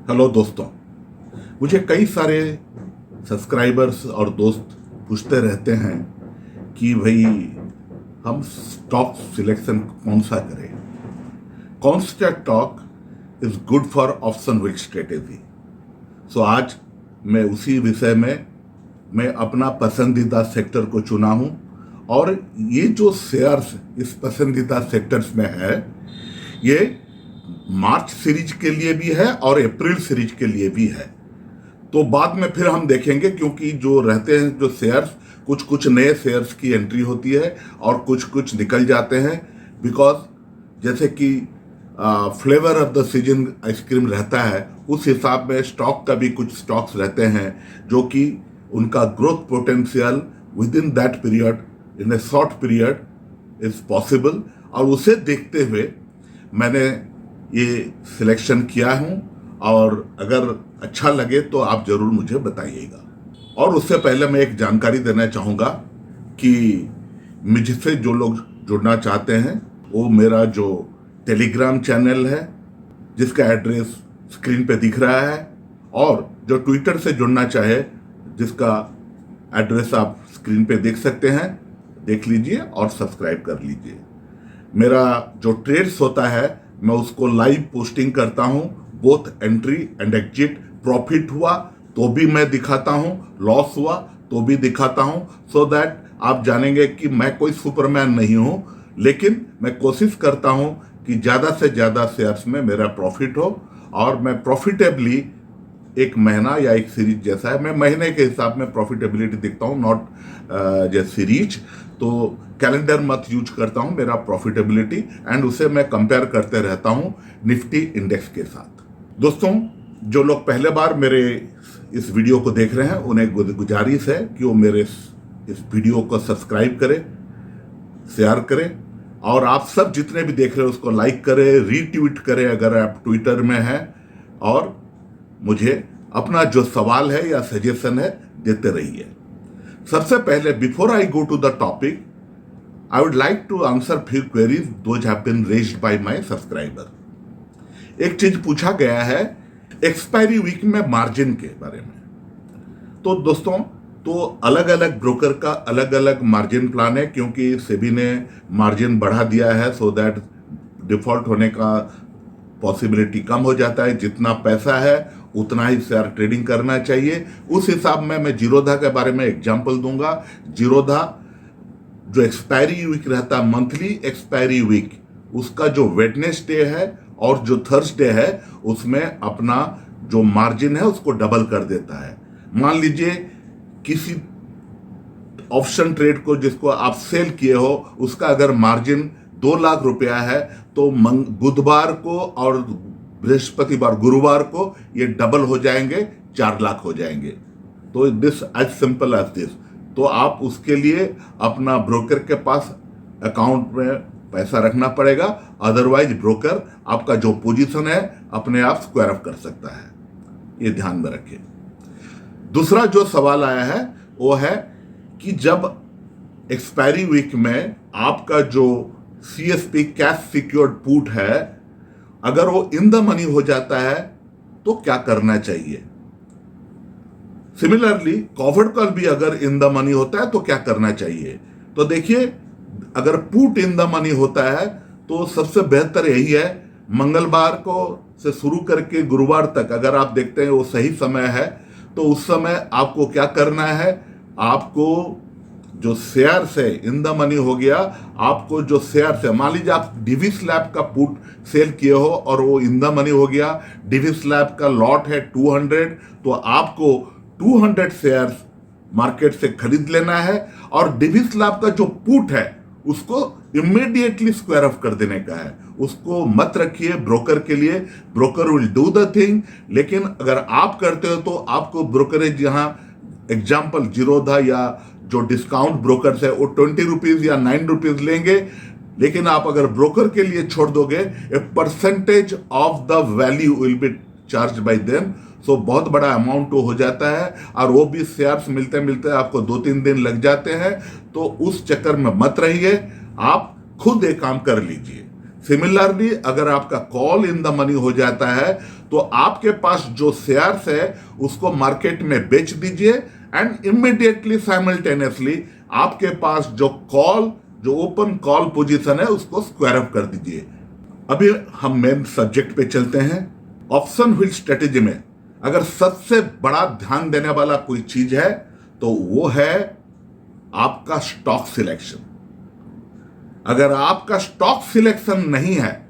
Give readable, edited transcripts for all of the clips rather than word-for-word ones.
Hello दोस्तों, मुझे कई सारे सब्सक्राइबर्स और दोस्त पूछते रहते हैं कि भाई हम स्टॉक सिलेक्शन कौन सा करें, कौन सा stock is good for option will strategy. So आज मैं उसी विषय में मैं अपना पसंदीदा सेक्टर को चुना हूं और ये जो शेयर्स इस पसंदीदा सेक्टर्स में है ये मार्च सीरीज के लिए भी है और अप्रैल सीरीज के लिए भी है। तो बाद में फिर हम देखेंगे, क्योंकि जो रहते हैं जो शेयर्स, कुछ कुछ नए शेयर्स की एंट्री होती है और कुछ कुछ निकल जाते हैं। बिकॉज जैसे कि flavour of the season ice cream रहता है, उस हिसाब में स्टॉक का भी कुछ स्टॉक्स रहते हैं जो कि उनका growth potential with in that period, in A short period is possible, और उसे देखते हुए मैंने ये सिलेक्शन किया हूं। और अगर अच्छा लगे तो आप जरूर मुझे बताइएगा। और उससे पहले मैं एक जानकारी देना चाहूँगा कि मुझसे जो लोग जुड़ना चाहते हैं वो मेरा जो टेलीग्राम चैनल है जिसका एड्रेस स्क्रीन पे दिख रहा है, और जो ट्विटर से जुड़ना चाहे जिसका एड्रेस आप स्क्रीन पे देख सकते हैं, देख लीजिए और सब्सक्राइब कर लीजिए। मेरा जो ट्रेड्स होता है मैं उसको लाइव पोस्टिंग करता हूं, both entry and exit. Profit हुआ तो भी मैं दिखाता हूं, लॉस हुआ तो भी दिखाता हूं, सो दैट आप जानेंगे कि मैं कोई सुपरमैन नहीं हूं, लेकिन मैं कोशिश करता हूं कि ज़्यादा से ज़्यादा शेयर्स में मेरा प्रॉफिट हो और मैं प्रॉफिटेबली एक महीना या एक सीरीज जैसा है, मैं महीने के हिसाब में प्रॉफिटेबिलिटी देखता हूँ, नॉट जैसे सीरीज। तो कैलेंडर मत यूज करता हूँ मेरा प्रॉफिटेबिलिटी, एंड उसे मैं कंपेयर करते रहता हूँ निफ्टी इंडेक्स के साथ। दोस्तों, जो लोग पहले बार मेरे इस वीडियो को देख रहे हैं उन्हें गुजारिश है कि वो मेरे इस वीडियो को सब्सक्राइब करें, शेयर करें, और आप सब जितने भी देख रहे हैं उसको लाइक करें, रीट्वीट करें अगर आप ट्विटर में हैं, और मुझे अपना जो सवाल है या सजेशन है देते रहिए। सबसे पहले, before I go to the topic, I would like to answer few queries those have been raised by my subscriber. एक चीज पूछा गया है एक्सपायरी वीक में मार्जिन के बारे में। तो दोस्तों, तो अलग अलग ब्रोकर का अलग अलग मार्जिन प्लान है, क्योंकि सेबी ने मार्जिन बढ़ा दिया है सो दैट डिफॉल्ट होने का पॉसिबिलिटी कम हो जाता है। जितना पैसा है उतना ही शेयर ट्रेडिंग करना चाहिए। उस हिसाब में मैं जीरोधा के बारे में एग्जांपल दूंगा। जीरोधा जो एक्सपायरी वीक रहता है, मंथली एक्सपायरी वीक, उसका जो वेडनेसडे है और जो थर्सडे है उसमें अपना जो मार्जिन है उसको डबल कर देता है। मान लीजिए किसी ऑप्शन ट्रेड को जिसको आप सेल किए हो उसका अगर मार्जिन 2 लाख रुपया है तो बुधवार को और बृहस्पतिवार गुरुवार को ये डबल हो जाएंगे, 4 लाख हो जाएंगे। तो this as simple as this. तो आप उसके लिए अपना ब्रोकर के पास अकाउंट में पैसा रखना पड़ेगा, अदरवाइज ब्रोकर आपका जो पोजीशन है अपने आप स्क्वायर अप कर सकता है। ये ध्यान में रखिए। दूसरा जो सवाल आया है वो है कि जब एक्सपायरी वीक में आपका जो CSP कैश सिक्योर्ड पुट है अगर वो इन द मनी हो जाता है तो क्या करना चाहिए। सिमिलरली कॉवर्ड कॉल भी अगर इन द मनी होता है तो क्या करना चाहिए। तो देखिए, अगर पुट इन द मनी होता है तो सबसे बेहतर यही है, मंगलवार को से शुरू करके गुरुवार तक अगर आप देखते हैं वो सही समय है, तो उस समय आपको क्या करना है, आपको जो शेयर से इन द मनी हो गया, आपको जो शेयर से, मान लीजिए आप डीवी स्लैब का पुट सेल किए हो और वो इन द मनी हो गया, डीवी स्लैब का लॉट है 200, तो आपको 200 शेयर्स मार्केट से खरीद लेना है और डीवी स्लैब का जो पुट है उसको इमीडिएटली स्क्वायर ऑफ कर देने का है। उसको मत रखिए ब्रोकर के लिए, broker will do the thing. लेकिन अगर आप करते हो तो आपको ब्रोकरेज, यहाँ एग्जाम्पल जीरोधा या जो डिस्काउंट ब्रोकर्स है वो 20 रुपीज या 9 रुपीज लेंगे, लेकिन आप अगर ब्रोकर के लिए छोड़ दोगे, a percentage of the value will be charge by them. So बहुत बड़ा अमाउंट हो जाता है और वो भी शेयर्स मिलते मिलते आपको 2-3 दिन लग जाते हैं। तो उस चक्कर में मत रहिए, आप खुद एक काम कर लीजिए। सिमिलरली अगर आपका कॉल इन द मनी हो जाता है तो तो आपके पास जो शेयर्स है उसको मार्केट में बेच दीजिए एंड इमीडिएटली साइमल्टेनियसली आपके पास जो ओपन कॉल पोजीशन है उसको स्क्वायर अप कर दीजिए। अभी हम मेन सब्जेक्ट पे चलते हैं। ऑप्शन व्हील स्ट्रेटेजी में अगर सबसे बड़ा ध्यान देने वाला कोई चीज है तो वो है आपका स्टॉक सिलेक्शन। अगर आपका स्टॉक सिलेक्शन नहीं है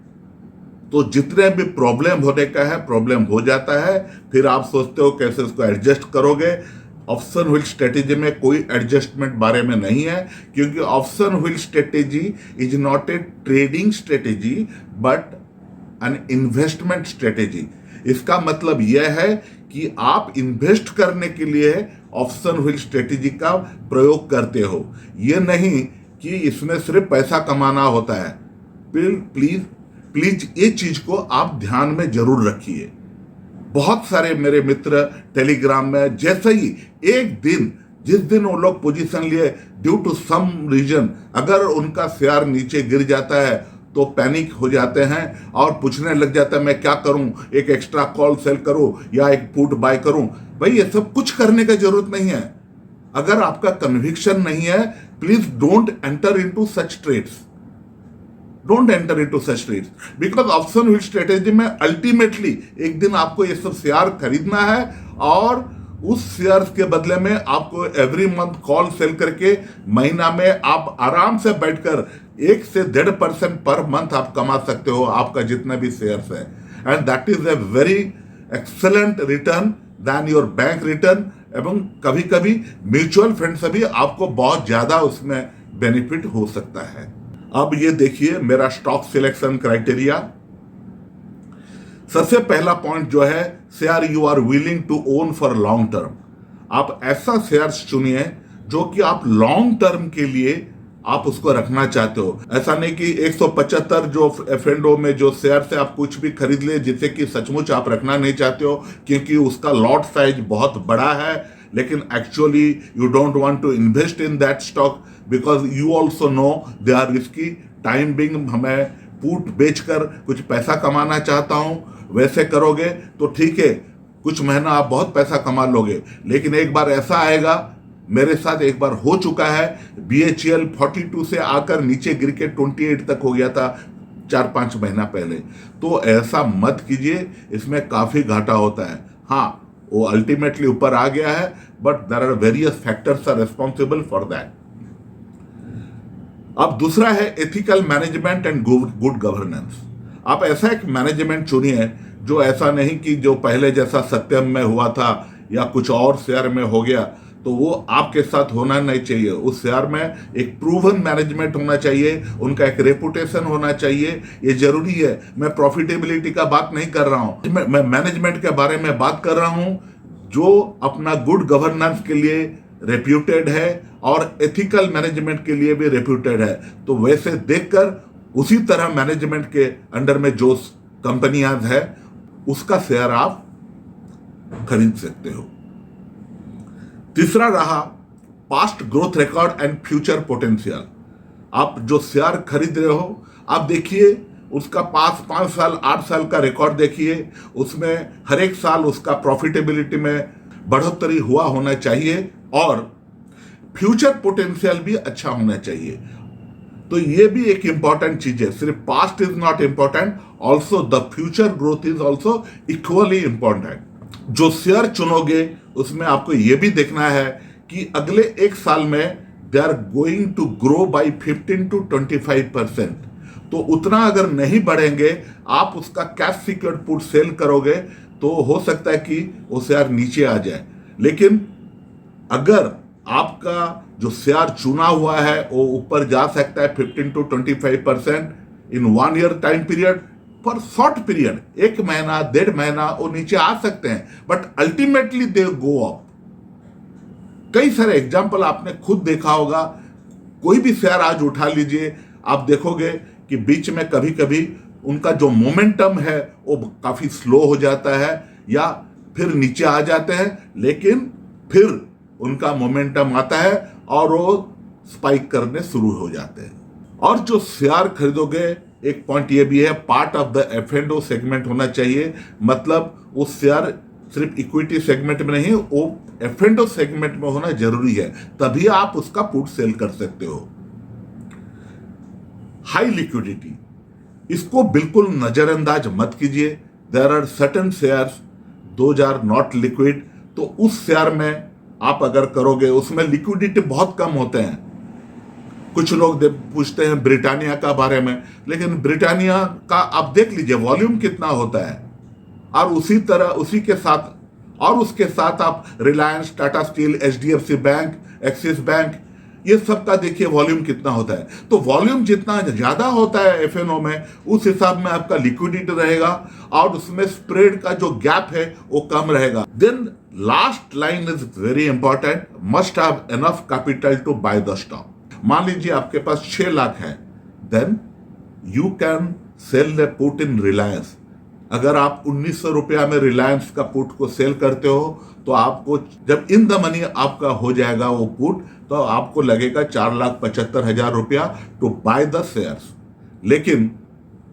तो जितने भी प्रॉब्लम होने का है प्रॉब्लम हो जाता है। फिर आप सोचते हो कैसे उसको एडजस्ट करोगे। ऑप्शन व्हील स्ट्रेटेजी में कोई एडजस्टमेंट बारे में नहीं है, क्योंकि option wheel strategy is not a trading strategy but an investment strategy. इसका मतलब यह है कि आप इन्वेस्ट करने के लिए ऑप्शन व्हील स्ट्रेटेजी का प्रयोग करते हो। यह नहीं कि इसमें सिर्फ पैसा कमाना होता है। प्लीज ये चीज को आप ध्यान में जरूर रखिए। बहुत सारे मेरे मित्र टेलीग्राम में जैसे ही जिस दिन वो लोग पोजीशन लिए ड्यू टू सम रीजन अगर उनका शेयर नीचे गिर जाता है तो पैनिक हो जाते हैं और पूछने लग जाता है मैं क्या करूं, एक एक्स्ट्रा कॉल सेल करूं या एक पुट बाय करूं। भाई ये सब कुछ करने की जरूरत नहीं है। अगर आपका कन्विक्शन नहीं है please don't enter into such trades. Don't enter into such trades because option wheel strategy में अल्टीमेटली एक दिन आपको ये सब शेयर खरीदना है और उस शेयर्स के बदले में आपको एवरी मंथ कॉल सेल करके महीना में आप आराम से बैठकर 1 से 1.5% पर मंथ आप कमा सकते हो आपका जितना भी शेयर्स है। And that is a very excellent return then your bank return. एवं कभी कभी म्यूचुअल फंड से भी आपको बहुत ज्यादा उसमें बेनिफिट हो सकता है। अब ये देखिए मेरा स्टॉक सिलेक्शन क्राइटेरिया। सबसे पहला पॉइंट जो है share you are willing to own for long term. आप ऐसा शेयर्स चुनिए जो कि आप लॉन्ग टर्म के लिए आप उसको रखना चाहते हो। ऐसा नहीं कि 175 जो एफएनडो में जो शेयर से आप कुछ भी खरीद ले जिसे कि सचमुच आप रखना नहीं चाहते हो क्योंकि उसका लॉट साइज बहुत बड़ा है, लेकिन actually you don't want to invest in that stock because you also know they are risky. Time being हमें पुट बेचकर कुछ पैसा कमाना चाहता हूं, वैसे करोगे तो ठीक है, कुछ महीना आप बहुत पैसा कमा लोगे, लेकिन एक बार ऐसा आएगा, मेरे साथ एक बार हो चुका है, BHEL 42 से आकर नीचे गिर के 28 तक हो गया था 4-5 महीना पहले। तो ऐसा मत कीजिए, इसमें काफी घाटा होता है। हाँ, वो अल्टीमेटली ऊपर आ गया है but there are various factors are responsible for that. अब दूसरा है ethical management and good governance. आप ऐसा एक मैनेजमेंट चुनिए जो ऐसा नहीं कि जो पहले जैसा सत्यम में हुआ था या कुछ और शेयर में हो गया तो वो आपके साथ होना नहीं चाहिए। उस शेयर में एक प्रूवन मैनेजमेंट होना चाहिए, उनका एक रेपुटेशन होना चाहिए, ये जरूरी है। मैं प्रॉफिटेबिलिटी का बात नहीं कर रहा हूं, मैं मैनेजमेंट के बारे में बात कर रहा हूं जो अपना गुड गवर्नेंस के लिए रेप्यूटेड है और एथिकल मैनेजमेंट के लिए भी रेप्यूटेड है। तो वैसे देखकर उसी तरह मैनेजमेंट के अंडर में जो कंपनियां है उसका शेयर आप खरीद सकते हो। तीसरा रहा past growth record and future potential. आप जो शेयर खरीद रहे हो आप देखिए उसका 5 साल 8 साल का रिकॉर्ड देखिए, उसमें हर एक साल उसका प्रॉफिटेबिलिटी में बढ़ोतरी हुआ होना चाहिए और फ्यूचर पोटेंशियल भी अच्छा होना चाहिए। तो ये भी एक इंपॉर्टेंट चीज है। सिर्फ past is not important, also the future growth is also equally important. जो शेयर चुनोगे उसमें आपको यह भी देखना है कि अगले 1 साल में they are going to grow by 15 to 25%। तो उतना अगर नहीं बढ़ेंगे, आप उसका कैश सिक्योर्ड पुट सेल करोगे तो हो सकता है कि वो शेयर नीचे आ जाए। लेकिन अगर आपका जो शेयर चुना हुआ है वो ऊपर जा सकता है 15 to 25% in 1 year time period. For short period 1 महीना 1.5 महीना वो नीचे आ सकते हैं but ultimately they go up. कई सारे एग्जाम्पल आपने खुद देखा होगा। कोई भी शेयर आज उठा लीजिए, आप देखोगे कि बीच में कभी कभी उनका जो मोमेंटम है वो काफी स्लो हो जाता है या फिर नीचे आ जाते हैं, लेकिन फिर उनका मोमेंटम आता है और वो स्पाइक करने शुरू हो जाते हैं। और जो शेयर खरीदोगे एक पॉइंट ये भी है, part of the F&O segment होना चाहिए, मतलब वो शेयर सिर्फ इक्विटी सेगमेंट में नहीं, वो F&O सेगमेंट में होना जरूरी है, तभी आप उसका पुट सेल कर सकते हो। हाई लिक्विडिटी, इसको बिल्कुल नजरअंदाज मत कीजिए। There are certain shares those are not liquid, तो उस शेयर में आप अगर करोगे उसमें लिक्विडिटी बहुत कम होते हैं। कुछ लोग पूछते हैं ब्रिटानिया का बारे में, लेकिन ब्रिटानिया का आप देख लीजिए वॉल्यूम कितना होता है, और उसी तरह उसी के साथ और उसके साथ आप Reliance, Tata steel, HDFC bank, axis bank, ये सब का देखिए वॉल्यूम कितना होता है। तो वॉल्यूम जितना ज्यादा होता है F&O में, उस हिसाब में आपका लिक्विडिटी रहेगा और उसमें स्प्रेड का जो गैप है वो कम रहेगा। Then last line is very important, must have enough capital to buy the stock. मान लीजिए आपके पास 6 लाख है, then you can sell the put in Reliance. अगर आप 1900 रुपया में रिलायंस का पुट को सेल करते हो, तो आपको जब इन द मनी आपका हो जाएगा वो पुट, तो आपको लगेगा 4,75,000 रुपया टू बाय द शेयर्स। लेकिन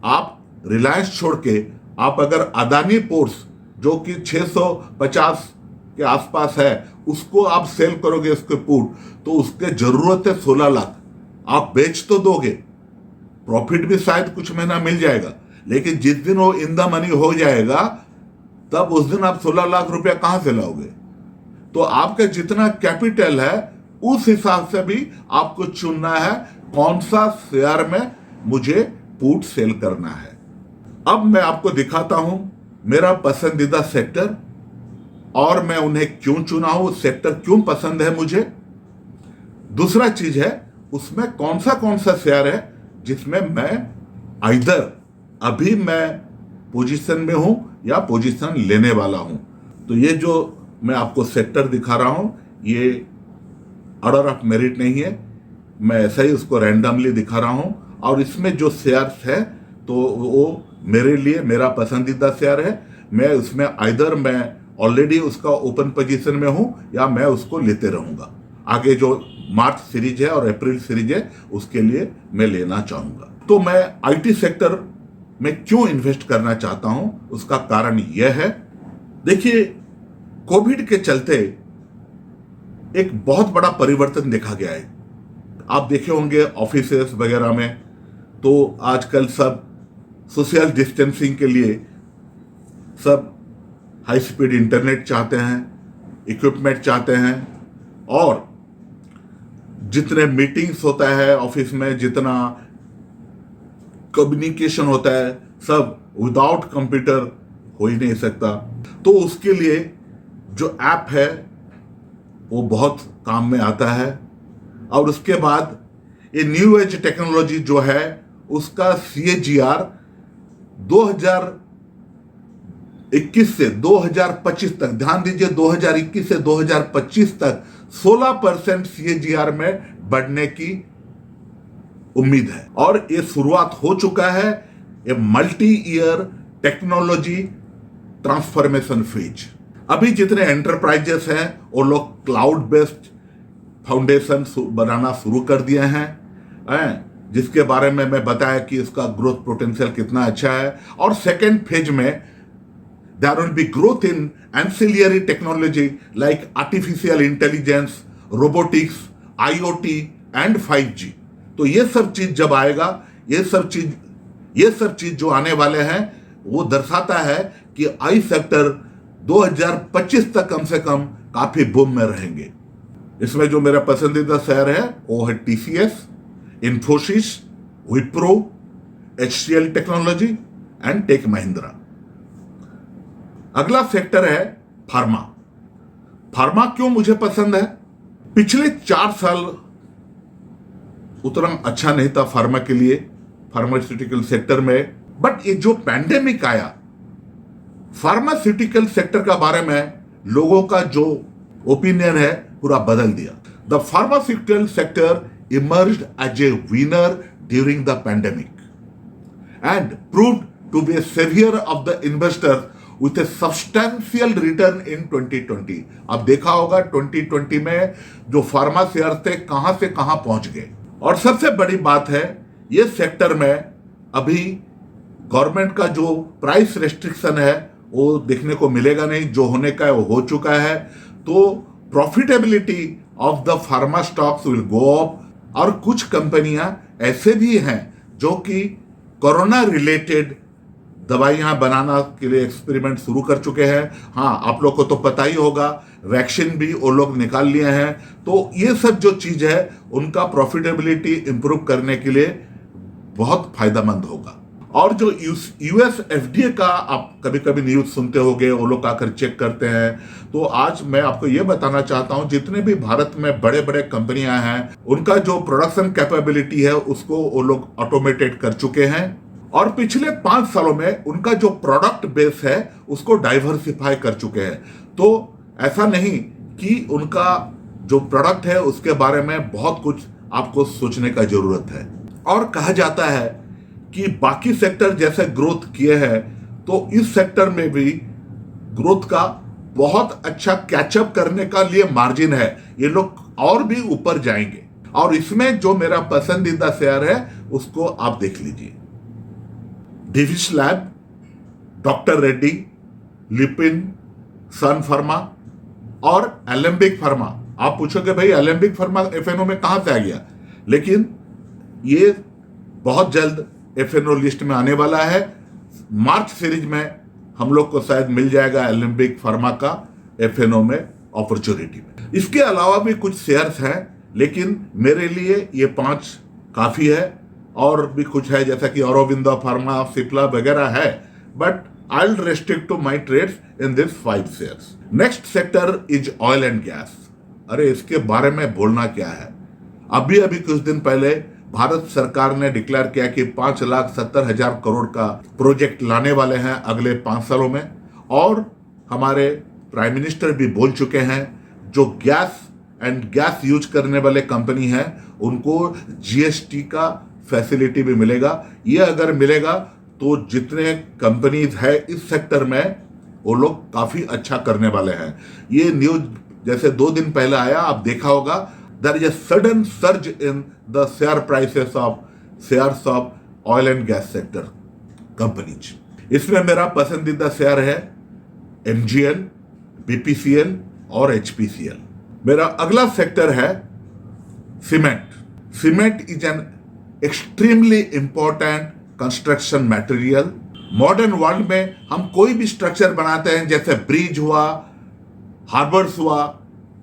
आप रिलायंस छोड़ के आप अगर अदानी पोर्ट्स जो कि 650 के आसपास है, उसको आप सेल करोगे उसके पुट, तो उसके जरूरत है 16 लाख। आप बेच तो दोगे, प्रॉफिट भी शायद कुछ महीना मिल जाएगा, लेकिन जिस दिन वो इन द मनी हो जाएगा, तब उस दिन आप 16 लाख रुपया कहां से लाओगे? तो आपका जितना कैपिटल है उस हिसाब से भी आपको चुनना है कौन सा शेयर में मुझे पुट सेल करना है। अब मैं आपको दिखाता हूं मेरा पसंदीदा सेक्टर और मैं उन्हें क्यों चुना हूं, सेक्टर क्यों पसंद है मुझे। दूसरा चीज है उसमें कौन सा शेयर है जिसमें मैं आइदर अभी मैं पोजीशन में हूं या पोजीशन लेने वाला हूं। तो ये जो मैं आपको सेक्टर दिखा रहा हूं, ये ऑर्डर ऑफ मेरिट नहीं है, मैं ऐसा ही उसको रैंडमली दिखा रहा हूं। और इसमें जो शेयर्स है तो वो मेरे लिए मेरा पसंदीदा शेयर है। मैं उसमें आइदर मैं ऑलरेडी उसका ओपन पोजीशन में हूं या मैं उसको लेते रहूंगा। आगे जो मार्च सीरीज है और अप्रैल सीरीज है उसके लिए मैं लेना चाहूंगा। तो मैं IT सेक्टर में क्यों इन्वेस्ट करना चाहता हूं, उसका कारण यह है, देखिए कोविड के चलते एक बहुत बड़ा परिवर्तन देखा गया है। आप देखे होंगे ऑफिसेस वगैरह में तो आजकल सब सोशल डिस्टेंसिंग के लिए सब हाई स्पीड इंटरनेट चाहते हैं, इक्विपमेंट चाहते हैं, और जितने मीटिंग्स होता है ऑफिस में, जितना कम्युनिकेशन होता है, सब विदाउट कंप्यूटर हो ही नहीं सकता। तो उसके लिए जो ऐप है वो बहुत काम में आता है। और उसके बाद ये न्यू एज टेक्नोलॉजी जो है उसका CAGR 2021 से 2025 तक, ध्यान दीजिए 2021 से 2025 तक 16% CAGR में बढ़ने की उम्मीद है। और ये शुरुआत हो चुका है, ये multi year technology transformation phase. अभी जितने एंटरप्राइजेस हैं वो लोग क्लाउड बेस्ड फाउंडेशन बनाना शुरू कर दिए हैं, जिसके बारे में मैं बताया कि इसका ग्रोथ पोटेंशियल कितना अच्छा है। और सेकेंड फेज में there will be growth in ancillary technology like artificial intelligence, robotics, IoT and 5G। तो ये सब चीज जब आएगा, ये सब चीज जो आने वाले हैं वो दर्शाता है कि आई सेक्टर 2025 तक कम से कम काफी बूम में रहेंगे। इसमें जो मेरा पसंदीदा शेयर है वो है TCS, Infosys, Wipro, HCL technology and tech Mahindra. अगला सेक्टर है फार्मा। फार्मा क्यों मुझे पसंद है? पिछले 4 साल उतना अच्छा नहीं था फार्मा के लिए, फार्मास्यूटिकल सेक्टर में, बट ये जो पैंडेमिक आया, फार्मास्यूटिकल सेक्टर का बारे में लोगों का जो ओपिनियन है पूरा बदल दिया। The pharmaceutical sector emerged as a winner during the pandemic and proved to be a saviour of the investor with a substantial return in 2020। अब देखा होगा 2020 में जो फार्मा शेयर थे कहां से कहां पहुंच गए। और सबसे बड़ी बात है, ये सेक्टर में अभी गवर्नमेंट का जो प्राइस रेस्ट्रिक्शन है वो देखने को मिलेगा नहीं, जो होने का है वो हो चुका है। तो profitability of the pharma stocks will go up. और कुछ कंपनियां ऐसे भी हैं जो कि कोरोना रिलेटेड दवाइयां बनाना के लिए एक्सपेरिमेंट शुरू कर चुके हैं। हाँ, आप लोग को तो पता ही होगा, वैक्सीन भी वो लोग निकाल लिए हैं। तो ये सब जो चीज है उनका प्रॉफिटेबिलिटी इंप्रूव करने के लिए बहुत फायदेमंद होगा। और जो यूएस एफडीए का आप कभी कभी न्यूज सुनते होंगे, वो लोग आकर चेक करते हैं। तो आज मैं आपको ये बताना चाहता हूं, जितने भी भारत में बड़े बड़े कंपनियां हैं उनका जो प्रोडक्शन कैपेबिलिटी है उसको वो लोग ऑटोमेटेड कर चुके हैं। और पिछले 5 सालों में उनका जो प्रोडक्ट बेस है उसको डाइवर्सिफाई कर चुके हैं। तो ऐसा नहीं कि उनका जो प्रोडक्ट है उसके बारे में बहुत कुछ आपको सोचने का जरूरत है। और कहा जाता है कि बाकी सेक्टर जैसे ग्रोथ किए हैं तो इस सेक्टर में भी ग्रोथ का बहुत अच्छा कैचअप करने का लिए मार्जिन है, ये लोग और भी ऊपर जाएंगे। और इसमें जो मेरा पसंदीदा शेयर है उसको आप देख लीजिए, डिविस लैब, डॉक्टर रेड्डी, लिपिन, सन फार्मा और एलेम्बिक फार्मा। आप पूछोगे भाई एलेम्बिक फार्मा एफएनओ में कहां से आ गया, लेकिन ये बहुत जल्द एफएनओ लिस्ट में आने वाला है। मार्च सीरीज में हम लोग को शायद मिल जाएगा एलेम्बिक फार्मा का एफएनओ में अपॉर्चुनिटी में। इसके अलावा भी कुछ शेयर्स हैं, लेकिन मेरे लिए ये 5 काफी है। और भी कुछ है जैसा कि औरोबिंदो फार्मा, सिप्ला वगैरह है, but I will restrict to my trades in this 5 shares. Next sector is oil and gas. अरे इसके बारे में बोलना क्या है, अभी अभी कुछ दिन पहले भारत सरकार ने डिक्लेयर किया कि 5,70,000 करोड़ का प्रोजेक्ट लाने वाले हैं अगले 5 सालों में। और हमारे प्राइम मिनिस्टर भी बोल चुके हैं जो गैस यूज करने वाले कंपनी हैं उनको जीएसटी का फैसिलिटी भी मिलेगा। ये अगर मिलेगा तो जितने कंपनीज है इस सेक्टर में वो लोग काफी अच्छा करने वाले हैं। ये न्यूज जैसे 2 दिन पहले आया, आप देखा होगा, there is a sudden surge in the share prices of shares of oil and gas sector companies. इसमें मेरा पसंदीदा शेयर है MGL, BPCL और HPCL। मेरा अगला सेक्टर है cement. Cement is an extremely important construction material. Modern world में हम कोई भी स्ट्रक्चर बनाते हैं, जैसे ब्रिज हुआ, हार्बर्स हुआ,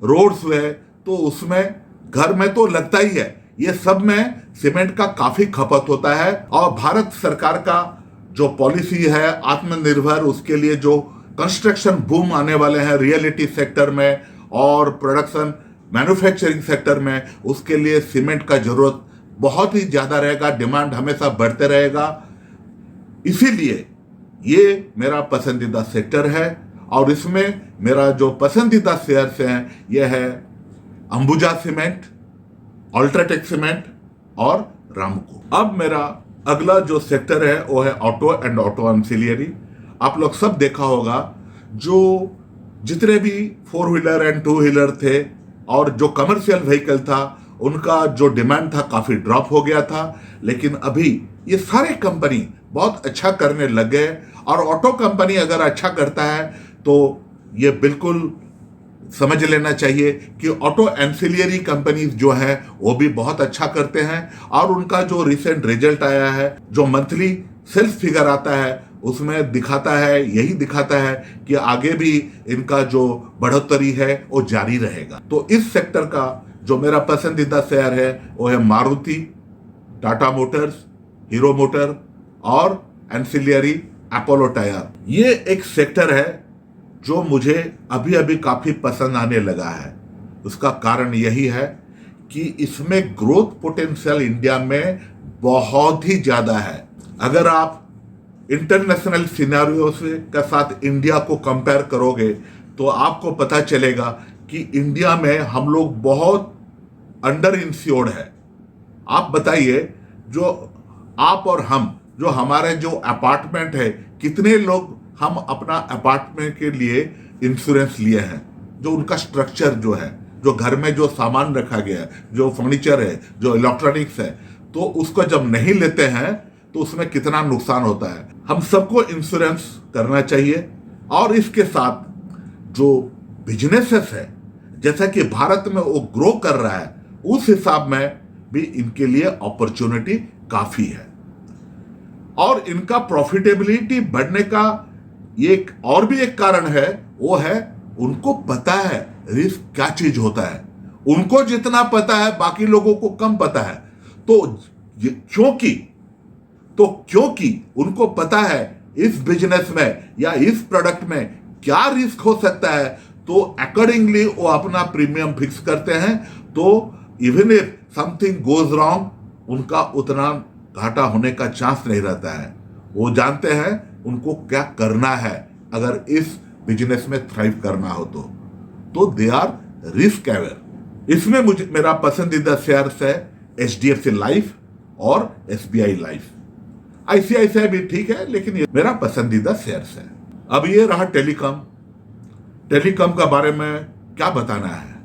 रोड्स हुए, तो उसमें घर में तो लगता ही है, ये सब में सीमेंट का काफी खपत होता है। और भारत सरकार का जो पॉलिसी है आत्मनिर्भर, उसके लिए जो कंस्ट्रक्शन बूम आने वाले हैं रियलिटी सेक्टर में और प्रोडक्शन मैन्युफैक्चरिंग सेक्टर में, उसके लिए सीमेंट का जरूरत बहुत ही ज्यादा रहेगा, डिमांड हमेशा बढ़ते रहेगा। इसीलिए ये मेरा पसंदीदा सेक्टर है। और इसमें मेरा जो पसंदीदा शेयर्स हैं ये है अंबुजा सीमेंट, अल्ट्राटेक सीमेंट और रामको। अब मेरा अगला जो सेक्टर है वो है ऑटो एंड ऑटो एंसिलियरी। आप लोग सब देखा होगा, जो जितने भी 4 व्हीलर एंड 2 व्हीलर थे और जो कमर्शियल व्हीकल था उनका जो डिमांड था काफी ड्रॉप हो गया था, लेकिन अभी ये सारे कंपनी बहुत अच्छा करने लग गए। और ऑटो कंपनी अगर अच्छा करता है तो ये बिल्कुल समझ लेना चाहिए कि ऑटो एंसिलियरी कंपनीज जो हैं वो भी बहुत अच्छा करते हैं। और उनका जो रिसेंट रिजल्ट आया है, जो मंथली सेल्स फिगर आता है, उसमें दिखाता है, यही दिखाता है कि आगे भी इनका जो बढ़ोतरी है वो जारी रहेगा। तो इस सेक्टर का जो मेरा पसंदीदा शेयर है वो है Maruti, Tata Motors, hero motor और एंसिलियरी अपोलो टायर। ये एक सेक्टर है जो मुझे अभी अभी काफी पसंद आने लगा है। उसका कारण यही है कि इसमें ग्रोथ पोटेंशियल इंडिया में बहुत ही ज्यादा है। अगर आप इंटरनेशनल सिनेरियो से के साथ इंडिया को कंपेयर करोगे तो आपको पता चलेगा कि इंडिया में हम लोग बहुत अंडर इंश्योर्ड है। आप बताइए, जो आप और हम, जो हमारे जो अपार्टमेंट है, कितने लोग हम अपना अपार्टमेंट के लिए इंश्योरेंस लिए हैं, जो उनका स्ट्रक्चर जो है, जो घर में जो सामान रखा गया है, जो फर्नीचर है, जो इलेक्ट्रॉनिक्स है, तो उसको जब नहीं लेते हैं तो उसमें कितना नुकसान होता है। हम सबको इंश्योरेंस करना चाहिए। और इसके साथ जो बिजनेसेस है, जैसा कि भारत में वो ग्रो कर रहा है, उस हिसाब में भी इनके लिए अपॉर्चुनिटी काफी है। और इनका प्रॉफिटेबिलिटी बढ़ने का एक और भी एक कारण है, वो है उनको पता है रिस्क क्या चीज होता है। उनको जितना पता है बाकी लोगों को कम पता है। तो क्योंकि उनको पता है इस बिजनेस में या इस प्रोडक्ट में क्या रिस्क हो सकता है, तो अकॉर्डिंगली वो अपना प्रीमियम फिक्स करते हैं। तो even if something goes wrong, उनका उतना घाटा होने का चांस नहीं रहता है। वो जानते हैं उनको क्या करना है अगर इस बिजनेस में थ्राइव करना हो तो दे आर रिस्क अवेयर। इसमें मेरा पसंदीदा शेयर्स है HDFC लाइफ और SBI लाइफ। ICICI भी ठीक है, लेकिन ये मेरा पसंदीदा शेयर्स है। अब ये रहा टेलीकॉम का बारे में क्या बताना है।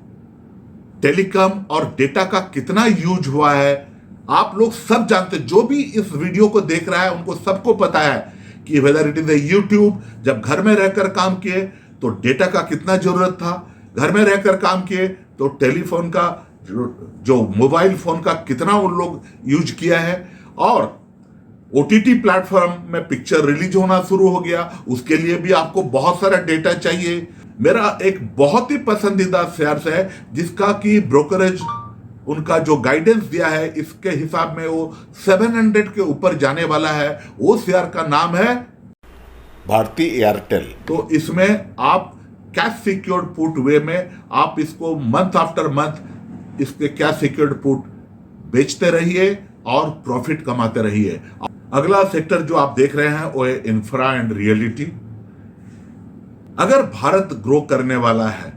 टेलीकॉम और डेटा का कितना यूज हुआ है आप लोग सब जानते। जो भी इस वीडियो को देख रहा है उनको सबको पता है कि whether it is a YouTube, जब घर में रहकर काम किए तो डेटा का कितना जरूरत था। घर में रहकर काम किए तो टेलीफोन का जो मोबाइल फोन का कितना उन लोग यूज किया है। और OTT प्लेटफॉर्म में पिक्चर रिलीज होना शुरू हो गया, उसके लिए भी आपको बहुत सारा डेटा चाहिए। मेरा एक बहुत ही पसंदीदा शेयर्स है जिसका कि ब्रोकरेज उनका जो गाइडेंस दिया है इसके हिसाब में वो 700 के ऊपर जाने वाला है। वो शेयर का नाम है भारती एयरटेल। तो इसमें आप कैश सिक्योर्ड पुट वे में आप इसको मंथ आफ्टर मंथ इसके कैश सिक्योर्ड पुट बेचते रहिए और प्रॉफिट कमाते रहिए। अगला सेक्टर जो आप देख रहे हैं वो है इंफ्रा एंड रियलिटी। अगर भारत ग्रो करने वाला है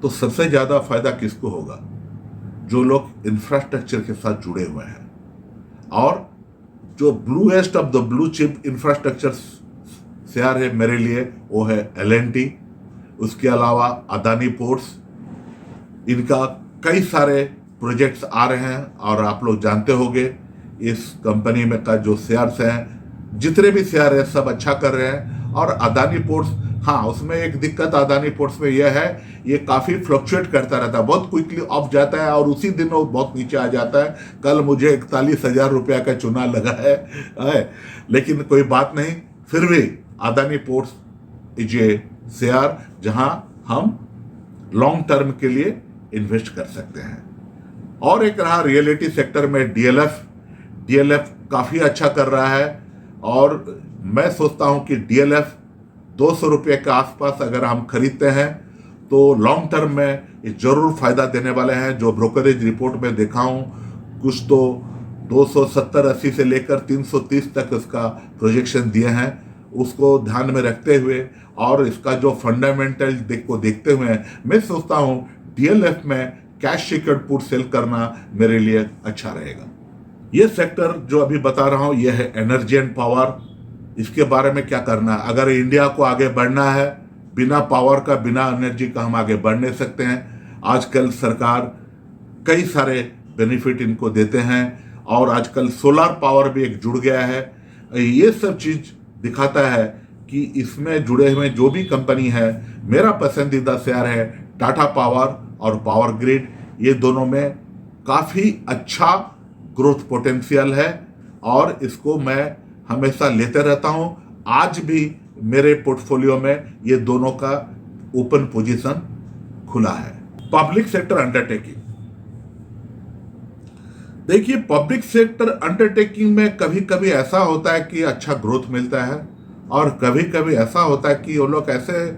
तो सबसे ज्यादा फायदा किसको होगा? जो लोग इंफ्रास्ट्रक्चर के साथ जुड़े हुए हैं। और जो bluest of the blue chip infrastructure share है मेरे लिए वो है L&T। उसके अलावा अदानी पोर्ट्स, इनका कई सारे प्रोजेक्ट्स आ रहे हैं और आप लोग जानते होंगे इस कंपनी में का जो शेयर्स हैं, जितने भी शेयर है सब अच्छा कर रहे हैं। और अदानी पोर्ट्स, हाँ उसमें एक दिक्कत अदानी पोर्ट्स में यह है ये काफी फ्लक्चुएट करता रहता है, बहुत क्विकली ऑफ जाता है और उसी दिन वो बहुत नीचे आ जाता है। कल मुझे 41,000 रुपया का चुना लगा है, लेकिन कोई बात नहीं। फिर भी Adani ports is a share जहां हम लॉन्ग टर्म के लिए इन्वेस्ट कर सकते हैं। और एक रहा रियलिटी सेक्टर में DLF काफी अच्छा कर रहा है और मैं सोचता हूं कि DLF 200 रुपये के आसपास अगर हम खरीदते हैं तो लॉन्ग टर्म में ये जरूर फायदा देने वाले हैं। जो ब्रोकरेज रिपोर्ट में देखा हूं कुछ तो 270-80 से लेकर 330 तक इसका प्रोजेक्शन दिए हैं। उसको ध्यान में रखते हुए और इसका जो फंडामेंटल को देखते हुए मैं सोचता हूं DLF में कैश सिक्योर्ड पुट सेल करना मेरे लिए अच्छा रहेगा। ये सेक्टर जो अभी बता रहा हूं ये है एनर्जी एंड पावर। इसके बारे में क्या करना है? अगर इंडिया को आगे बढ़ना है, बिना पावर का बिना एनर्जी का हम आगे बढ़ नहीं सकते हैं। आजकल सरकार कई सारे बेनिफिट इनको देते हैं और आजकल सोलर पावर भी एक जुड़ गया है। ये सब चीज दिखाता है कि इसमें जुड़े हुए जो भी कंपनी है, मेरा पसंदीदा शेयर है टाटा पावर और पावर ग्रिड। ये दोनों में काफी अच्छा ग्रोथ पोटेंशियल है और इसको मैं हमेशा लेते रहता हूं। आज भी मेरे पोर्टफोलियो में ये दोनों का ओपन पोजीशन खुला है। पब्लिक सेक्टर अंडरटेकिंग, देखिए पब्लिक सेक्टर अंडरटेकिंग में कभी कभी ऐसा होता है कि अच्छा ग्रोथ मिलता है और कभी कभी ऐसा होता है कि वो लोग ऐसे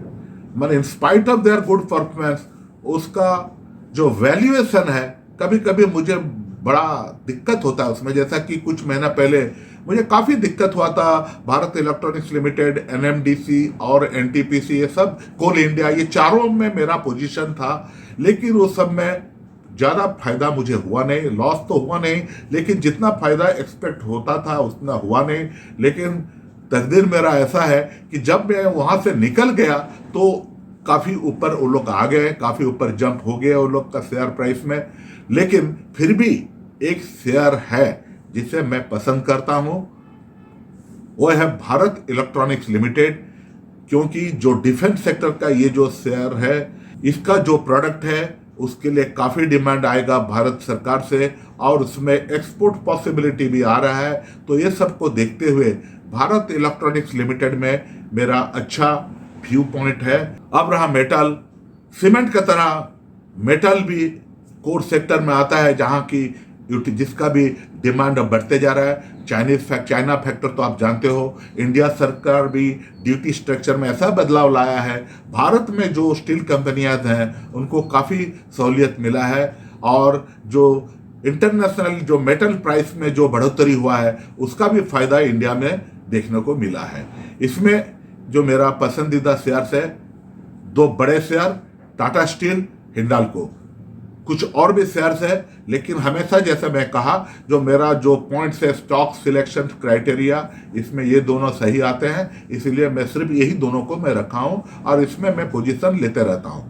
in spite of their good performance उसका जो वैल्यूएशन है कभी कभी मुझे बड़ा दिक्कत होता है उसमें। जैसा कि कुछ महीना पहले मुझे काफ़ी दिक्कत हुआ था। भारत इलेक्ट्रॉनिक्स लिमिटेड, NMDC और NTPC, ये सब कोल इंडिया, ये चारों में मेरा पोजीशन था। लेकिन वो सब में ज़्यादा फायदा मुझे हुआ नहीं, लॉस तो हुआ नहीं, लेकिन जितना फायदा एक्सपेक्ट होता था उतना हुआ नहीं। लेकिन तकदीर मेरा ऐसा है कि जब मैं वहाँ से निकल गया तो काफ़ी ऊपर वो लोग आ गए, काफ़ी ऊपर जंप हो गए वो लोग का शेयर प्राइस में। लेकिन फिर भी एक शेयर है जिसे मैं पसंद करता हूं वो है भारत इलेक्ट्रॉनिक्स लिमिटेड, क्योंकि जो डिफेंस सेक्टर का ये जो शेयर है, इसका जो प्रोडक्ट है उसके लिए काफ़ी डिमांड आएगा भारत सरकार से, और उसमें एक्सपोर्ट पॉसिबिलिटी भी आ रहा है। तो ये सबको देखते हुए भारत इलेक्ट्रॉनिक्स लिमिटेड में मेरा अच्छा व्यू पॉइंट है। अब रहा मेटल, सीमेंट की तरह मेटल भी कोर सेक्टर में आता है, जहां की जिसका भी डिमांड अब बढ़ते जा रहा है। चाइना फैक्टर तो आप जानते हो, इंडिया सरकार भी ड्यूटी स्ट्रक्चर में ऐसा बदलाव लाया है, भारत में जो स्टील कंपनियां हैं उनको काफ़ी सहूलियत मिला है, और जो इंटरनेशनल जो मेटल प्राइस में जो बढ़ोतरी हुआ है उसका भी फायदा इंडिया में देखने को मिला है। इसमें जो मेरा पसंदीदा शेयर्स है, दो बड़े शेयर टाटा स्टील, हिंडाल्को, कुछ और भी शेयर्स है, लेकिन हमेशा जैसे मैं कहा जो मेरा जो पॉइंट्स है स्टॉक सिलेक्शन क्राइटेरिया, इसमें ये दोनों सही आते हैं, इसलिए मैं सिर्फ यही दोनों को मैं रखा हूं और इसमें मैं पोजीशन लेते रहता हूं।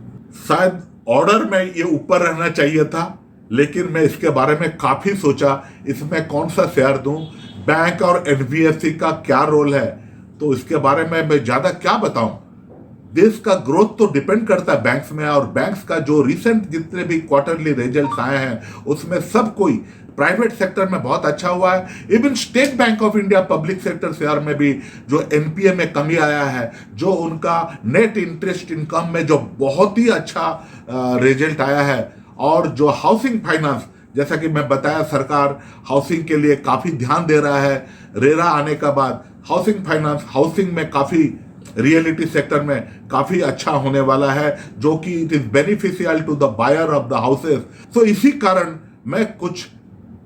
शायद ऑर्डर में ये ऊपर रहना चाहिए था, लेकिन मैं इसके बारे में काफी सोचा इसमें कौन सा शेयर दूं, बैंक और एनबीएफसी का क्या रोल है, तो इसके बारे में मैं ज्यादा क्या बताऊं। देश का ग्रोथ तो डिपेंड करता है बैंक्स में, और बैंक्स का जो रिसेंट जितने भी क्वार्टरली रिजल्ट आए हैं उसमें सब कोई प्राइवेट सेक्टर में बहुत अच्छा हुआ है। Even state bank of India public sector share में भी जो एनपीए में कमी आया है, जो उनका नेट इंटरेस्ट इनकम में जो बहुत ही अच्छा रिजल्ट आया है, और जो हाउसिंग फाइनेंस, जैसा कि मैं बताया सरकार हाउसिंग के लिए काफी ध्यान दे रहा है, रेरा आने के बाद हाउसिंग फाइनेंस हाउसिंग में काफी रियलिटी सेक्टर में काफी अच्छा होने वाला है, जो कि it is beneficial to the buyer of the houses. तो इसी कारण मैं कुछ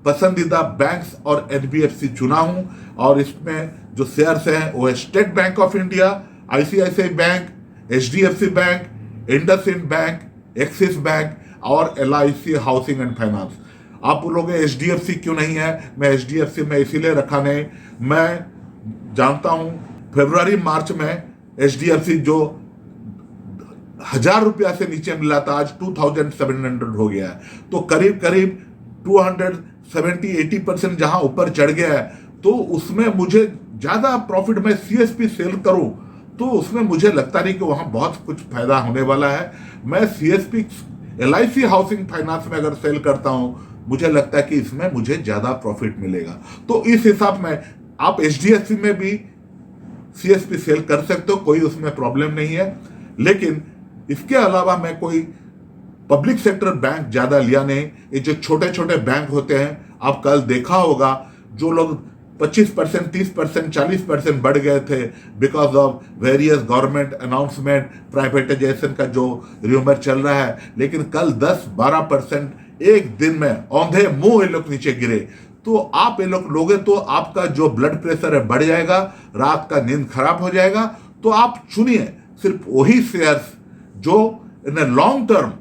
पसंदीदा बैंक्स और एनबीएफसी चुना हूं, और इसमें जो शेयर्स हैं वो है state bank of India, ICICI bank, HDFC bank, IndusInd bank, axis bank और एलआईसी हाउसिंग एंड फाइनेंस। आप बोलोगे एचडीएफसी क्यों नहीं है? मैं एचडीएफसी में इसीलिए रखा नहीं, मैं जानता हूं फरवरी मार्च में एचडीएफसी जो 1,000 रुपया से नीचे मिला था आज 2,700 हो गया है, तो करीब करीब 270-80% जहां ऊपर चढ़ गया है, तो उसमें मुझे ज्यादा प्रॉफिट में सीएसपी सेल करूं तो उसमें मुझे लगता नहीं कि वहां बहुत कुछ फायदा होने वाला है। मैं सीएसपी एलआईसी हाउसिंग फाइनेंस में अगर सेल करता हूं, मुझे लगता है कि इसमें मुझे ज्यादा प्रॉफिट मिलेगा। तो इस हिसाब में आप एचडीएफसी में भी सीएसपी सेल कर सकते हो, कोई उसमें प्रॉब्लम नहीं है। लेकिन इसके अलावा मैं कोई पब्लिक सेक्टर बैंक ज्यादा लिया नहीं। ये जो छोटे छोटे बैंक होते हैं, आप कल देखा होगा जो लोग 25%, 30%, 40% बढ़ गए थे because of various government announcement, privatisation का जो र्यूमर चल रहा है, लेकिन कल 10-12% एक दिन में औंधे मुंह ये लोग नीचे गिरे। तो आप ये लोग लोगे तो आपका जो ब्लड प्रेशर है बढ़ जाएगा, रात का नींद खराब हो जाएगा। तो आप चुनिए सिर्फ वही शेयर्स जो इन लॉन्ग टर्म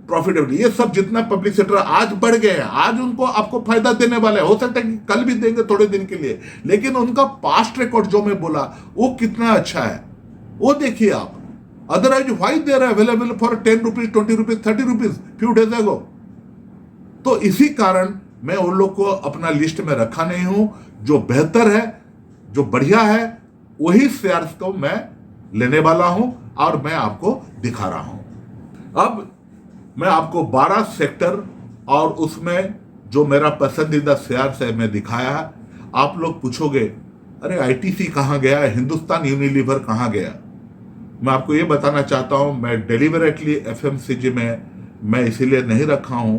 प्रॉफिटेबल, ये सब जितना पब्लिक सेक्टर आज बढ़ गए हैं, आज उनको आपको फायदा देने वाले हो सकता है कि कल भी देंगे थोड़े दिन के लिए, लेकिन उनका पास्ट रिकॉर्ड जो मैं बोला वो कितना अच्छा है वो देखिए आप। Otherwise why they are available for 10 rupees, 20 rupees, 30 rupees few days ago. तो इसी कारण मैं उन लोग को अपना लिस्ट में रखा नहीं हूं। जो बेहतर है, जो बढ़िया है, वही शेयर्स को मैं लेने वाला हूं और मैं आपको दिखा रहा हूं। अब मैं आपको 12 सेक्टर और उसमें जो मेरा पसंदीदा शेयर्स है मैं दिखाया। आप लोग पूछोगे अरे आईटीसी कहां गया, हिंदुस्तान यूनिलीवर कहां गया? मैं आपको ये बताना चाहता हूं, मैं डेलिबरेटली एफएमसीजी में मैं इसीलिए नहीं रखा हूं,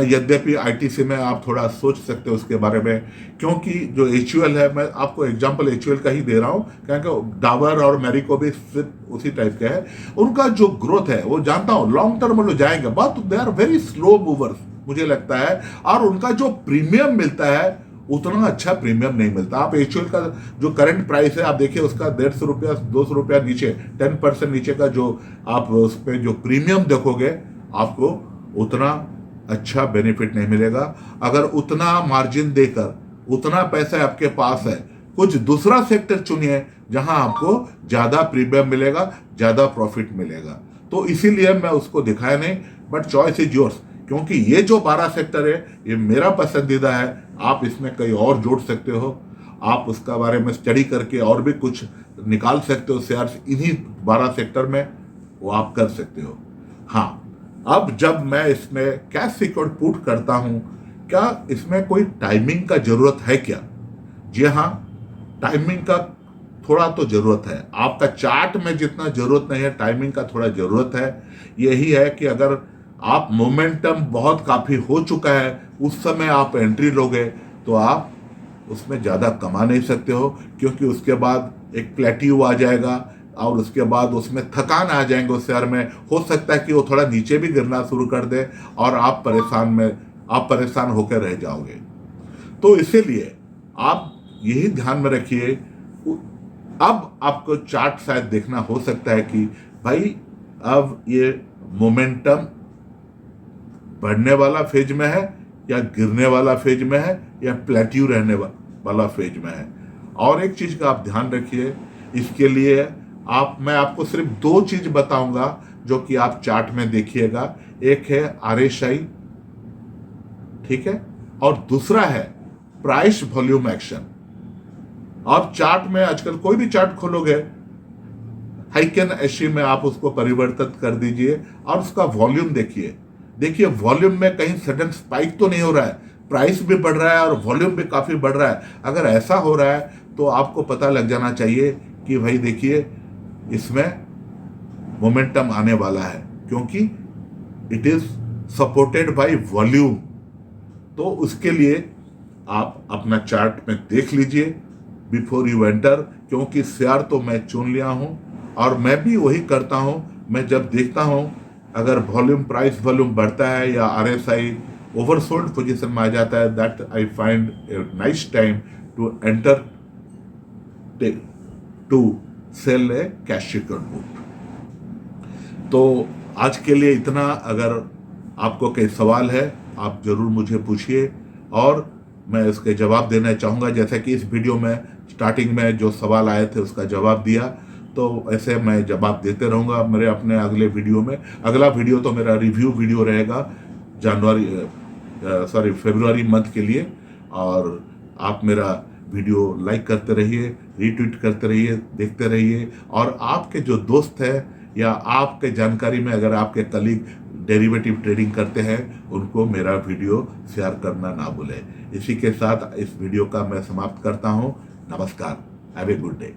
यद्यपि आईटीसी में आप थोड़ा सोच सकते हो उसके बारे में, क्योंकि जो एचयूएल है, मैं आपको एग्जांपल एचयूएल का ही दे रहा हूं, क्योंकि डाबर और मैरिको भी सिर्फ उसी टाइप का है। उनका जो ग्रोथ है वो जानता हूं लॉन्ग टर्म में जाएंगे, but they are very slow movers मुझे लगता है, और उनका जो प्रीमियम मिलता है उतना अच्छा प्रीमियम नहीं मिलता। आप एचयूएल का जो करंट प्राइस है आप देखिए, उसका 150 रुपया 200 रुपया नीचे, 10% नीचे का जो आप उस पर जो प्रीमियम देखोगे, आपको उतना अच्छा बेनिफिट नहीं मिलेगा। अगर उतना मार्जिन देकर उतना पैसा आपके पास है, कुछ दूसरा सेक्टर चुनिए जहां आपको ज्यादा प्रीमियम मिलेगा, ज्यादा प्रॉफिट मिलेगा। तो इसीलिए मैं उसको दिखाया नहीं, बट चॉइस इज योर्स, क्योंकि ये जो 12 सेक्टर है ये मेरा पसंदीदा है। आप इसमें कई और जोड़ सकते हो, आप उसका बारे में स्टडी करके और भी कुछ निकाल सकते हो शेयर्स इन्हीं 12 सेक्टर में, वो आप कर सकते हो। हाँ, अब जब मैं इसमें कैश सिक्योर्ड पुट करता हूं, क्या इसमें कोई टाइमिंग का जरूरत है क्या? जी हाँ, टाइमिंग का थोड़ा तो जरूरत है। आपका चार्ट में जितना जरूरत नहीं है, टाइमिंग का थोड़ा जरूरत है। यही है कि अगर आप मोमेंटम बहुत काफी हो चुका है, उस समय आप एंट्री लोगे तो आप उसमें ज्यादा कमा नहीं सकते हो, क्योंकि उसके बाद एक प्लेट्यू आ जाएगा और उसके बाद उसमें थकान आ जाएंगे उस शेयर में। हो सकता है कि वो थोड़ा नीचे भी गिरना शुरू कर दे और आप परेशान होकर रह जाओगे। तो इसीलिए आप यही ध्यान में रखिए। अब आपको चार्ट शायद देखना हो सकता है कि भाई अब ये मोमेंटम बढ़ने वाला फेज में है या गिरने वाला फेज में है या प्लेट्यू रहने वाला फेज में है। और एक चीज का आप ध्यान रखिए, इसके लिए मैं आपको सिर्फ 2 चीज बताऊंगा जो कि आप चार्ट में देखिएगा। एक है RSI, ठीक है, और दूसरा है प्राइस वॉल्यूम एक्शन। आप चार्ट में आजकल कोई भी चार्ट खोलोगे, हाइकेन एशी में आप उसको परिवर्तित कर दीजिए और उसका वॉल्यूम देखिए वॉल्यूम में कहीं सडन स्पाइक तो नहीं हो रहा है, प्राइस भी बढ़ रहा है और वॉल्यूम भी काफी बढ़ रहा है। अगर ऐसा हो रहा है तो आपको पता लग जाना चाहिए कि भाई देखिए इसमें मोमेंटम आने वाला है, क्योंकि it is supported by volume. तो उसके लिए आप अपना चार्ट में देख लीजिए बिफोर यू एंटर, क्योंकि शेयर तो मैं चुन लिया हूं और मैं भी वही करता हूं। मैं जब देखता हूं अगर प्राइस वॉल्यूम बढ़ता है या RSI ओवरसोल्ड पोजीशन में आ जाता है, that I find a nice time to enter to sell a cash secured put. तो आज के लिए इतना। अगर आपको कोई सवाल है आप जरूर मुझे पूछिए और मैं इसके जवाब देना चाहूँगा। जैसे कि इस वीडियो में स्टार्टिंग में जो सवाल आए थे उसका जवाब दिया, तो ऐसे मैं जवाब देते रहूँगा मेरे अपने अगले वीडियो में। अगला वीडियो तो मेरा रिव्यू वीडियो रहेगा फरवरी मंथ के लिए। और आप मेरा वीडियो लाइक करते रहिए, रीट्वीट करते रहिए, देखते रहिए। और आपके जो दोस्त हैं या आपके जानकारी में अगर आपके कलीग डेरिवेटिव ट्रेडिंग करते हैं, उनको मेरा वीडियो शेयर करना ना भूलें। इसी के साथ इस वीडियो का मैं समाप्त करता हूं। नमस्कार, हैव ए गुड डे।